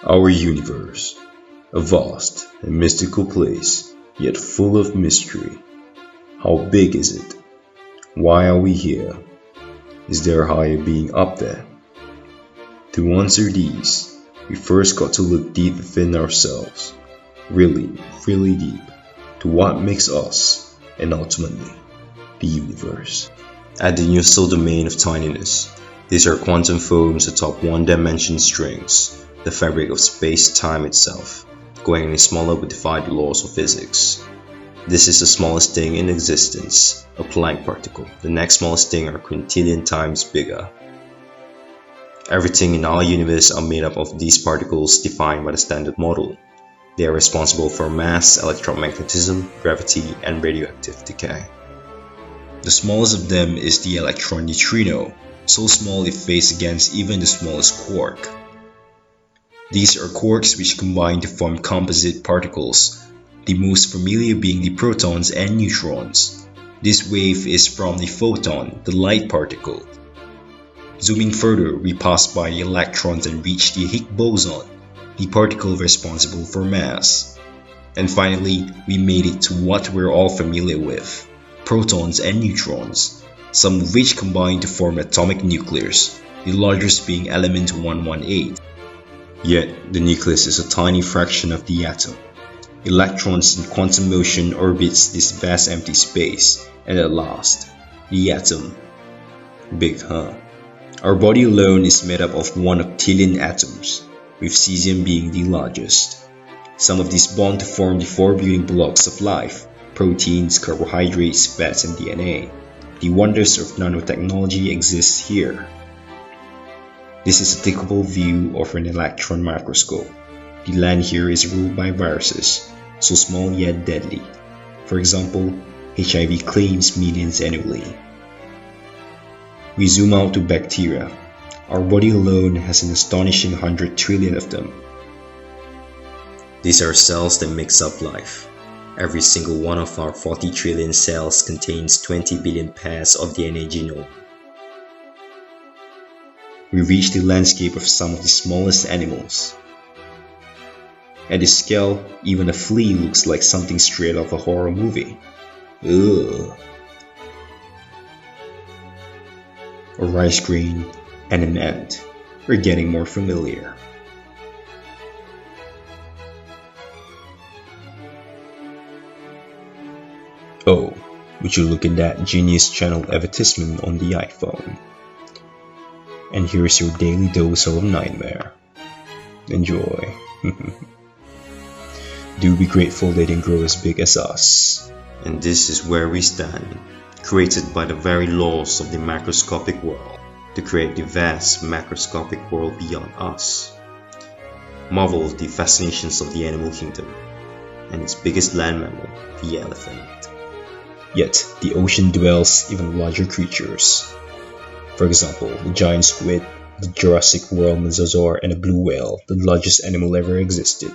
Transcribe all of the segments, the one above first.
Our universe, a vast and mystical place, yet full of mystery. How big is it? Why are we here? Is there a higher being up there? To answer these, we first got to look deep within ourselves, really deep, to what makes us, and ultimately, the universe. At the universal domain of tininess, these are quantum foams atop one-dimension strings, the fabric of space-time itself, going any smaller would defy the laws of physics. This is the smallest thing in existence, a Planck particle. The next smallest thing are quintillion times bigger. Everything in our universe are made up of these particles defined by the Standard Model. They are responsible for mass, electromagnetism, gravity, and radioactive decay. The smallest of them is the electron neutrino, so small it weighs against even the smallest quark. These are quarks which combine to form composite particles, the most familiar being the protons and neutrons. This wave is from the photon, the light particle. Zooming further, we pass by the electrons and reach the Higgs boson, the particle responsible for mass. And finally, we made it to what we're all familiar with, protons and neutrons, some of which combine to form atomic nucleus, the largest being element 118. Yet, the nucleus is a tiny fraction of the atom. Electrons in quantum motion orbits this vast empty space, and at last, the atom. Big, huh? Our body alone is made up of 1 octillion atoms, with cesium being the largest. Some of these bond to form the 4 building blocks of life: proteins, carbohydrates, fats, and DNA. The wonders of nanotechnology exist here. This is a clickable view of an electron microscope. The land here is ruled by viruses, so small yet deadly. For example, HIV claims millions annually. We zoom out to bacteria. Our body alone has an astonishing 100 trillion of them. These are cells that makes up life. Every single one of our 40 trillion cells contains 20 billion pairs of DNA genome. We reach the landscape of some of the smallest animals. At this scale, even a flea looks like something straight off a horror movie. Ugh. A rice grain and an ant. We're getting more familiar. Oh, would you look at that Genius Channel advertisement on the iPhone? And here's your daily dose of nightmare. Enjoy. Do be grateful they didn't grow as big as us. And this is where we stand, created by the very laws of the macroscopic world, to create the vast macroscopic world beyond us. Marvel of the fascinations of the animal kingdom, and its biggest land mammal, the elephant. Yet, the ocean dwells even larger creatures. For example, the giant squid, the Jurassic World mosasaur, and a blue whale, the largest animal ever existed.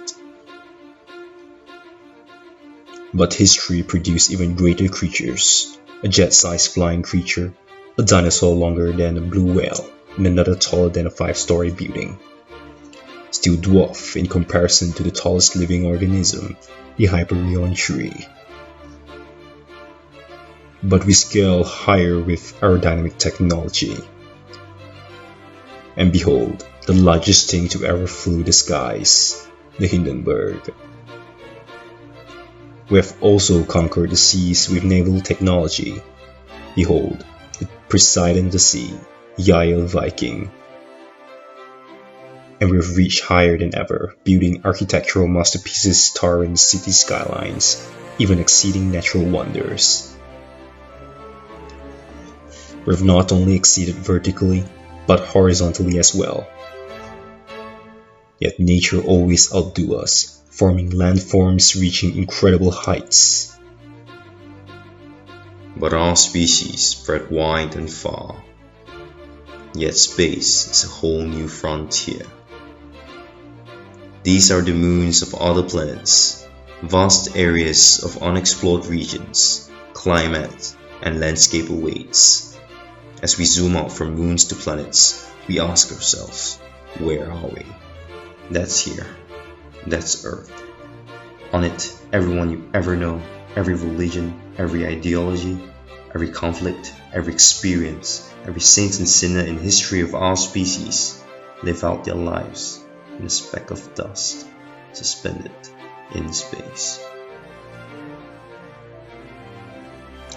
But history produced even greater creatures, a jet-sized flying creature, a dinosaur longer than a blue whale, and another taller than a 5-story building. Still dwarf in comparison to the tallest living organism, the Hyperion tree. But we scale higher with aerodynamic technology. And behold, the largest thing to ever flew the skies, the Hindenburg. We have also conquered the seas with naval technology. Behold, the Poseidon the sea, Yael Viking. And we've reached higher than ever, building architectural masterpieces towering city skylines, even exceeding natural wonders. We've not only exceeded vertically, but horizontally as well. Yet nature always outdo us, forming landforms reaching incredible heights. But our species spread wide and far. Yet space is a whole new frontier. These are the moons of other planets, vast areas of unexplored regions, climate, and landscape awaits. As we zoom out from moons to planets, we ask ourselves, where are we? That's here. That's Earth. On it, everyone you ever know, every religion, every ideology, every conflict, every experience, every saint and sinner in history of our species live out their lives in a speck of dust, suspended in space.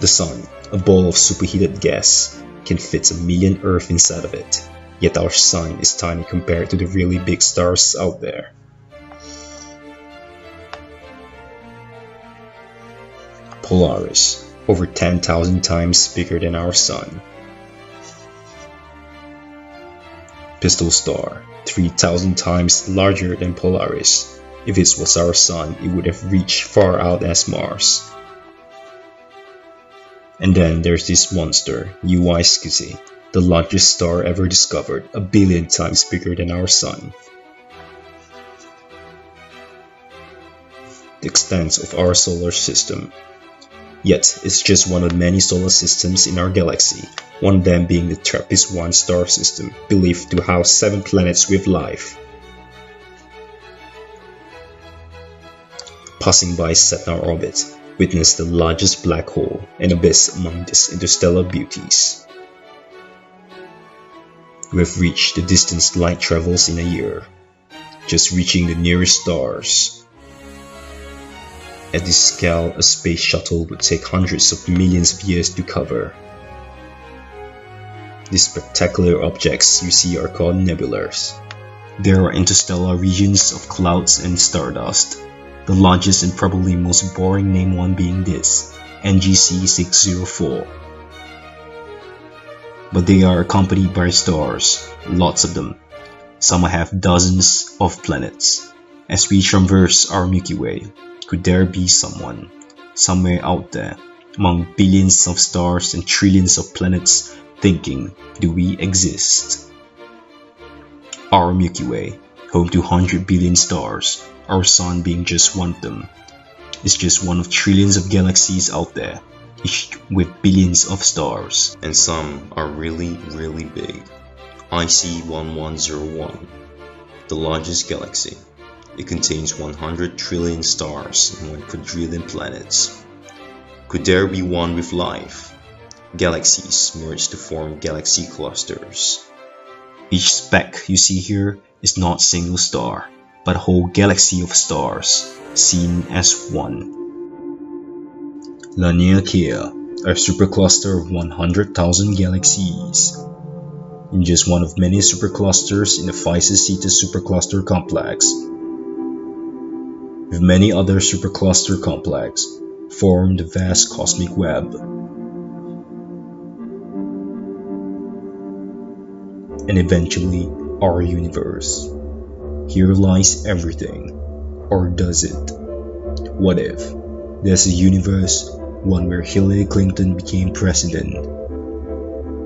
The sun, a ball of superheated gas, can fit 1 million Earth inside of it, yet our sun is tiny compared to the really big stars out there. Polaris, over 10,000 times bigger than our sun. Pistol Star, 3,000 times larger than Polaris. If it was our sun, it would have reached far out as Mars. And then there's this monster, Scuti, the largest star ever discovered, 1 billion times bigger than our sun. The extent of our solar system. Yet, it's just one of many solar systems in our galaxy, one of them being the TRAPPIST-1 star system, believed to house 7 planets with life. Passing by Sedna orbit, witness the largest black hole and abyss among these interstellar beauties. We have reached the distance light travels in a year, just reaching the nearest stars. At this scale, a space shuttle would take hundreds of millions of years to cover. These spectacular objects you see are called nebulas. There are interstellar regions of clouds and stardust, the largest and probably most boring named one being this, NGC 604. But they are accompanied by stars, lots of them. Some have dozens of planets. As we traverse our Milky Way, could there be someone, somewhere out there, among billions of stars and trillions of planets, thinking, do we exist? Our Milky Way, home to 100 billion stars, our sun being just one of them, is just one of trillions of galaxies out there, each with billions of stars. And some are really, really big. IC 1101, the largest galaxy. It contains 100 trillion stars and 1 quadrillion planets. Could there be one with life? Galaxies merge to form galaxy clusters. Each speck you see here is not a single star, but a whole galaxy of stars, seen as one. Laniakea, a supercluster of 100,000 galaxies. In just one of many superclusters in the Physis-Zeta supercluster complex, with many other supercluster complex, form the vast cosmic web. And eventually, our universe. Here lies everything. Or does it? What if there's a universe, one where Hillary Clinton became president,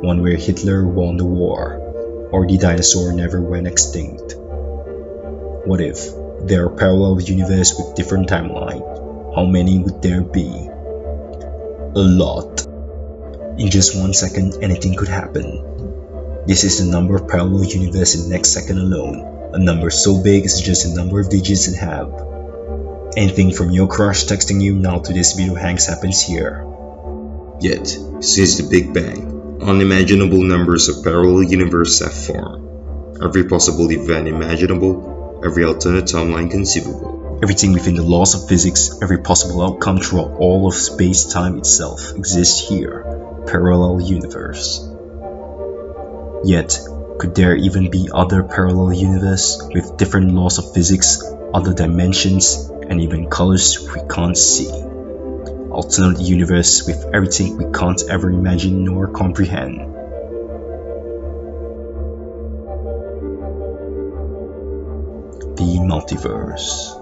one where Hitler won the war, or the dinosaur never went extinct? What if there are parallel universes with different timelines? How many would there be? A lot. In just 1 second, anything could happen. This is the number of parallel universes in the next second alone, a number so big it's just the number of digits it have. Anything from your crush texting you now to this video hangs happens here. Yet, since the Big Bang, unimaginable numbers of parallel universes have formed. Every possible event imaginable, every alternate timeline conceivable. Everything within the laws of physics, every possible outcome throughout all of space-time itself exists here, parallel universe. Yet, could there even be other parallel universes with different laws of physics, other dimensions, and even colors we can't see? Alternate universe with everything we can't ever imagine nor comprehend. The multiverse.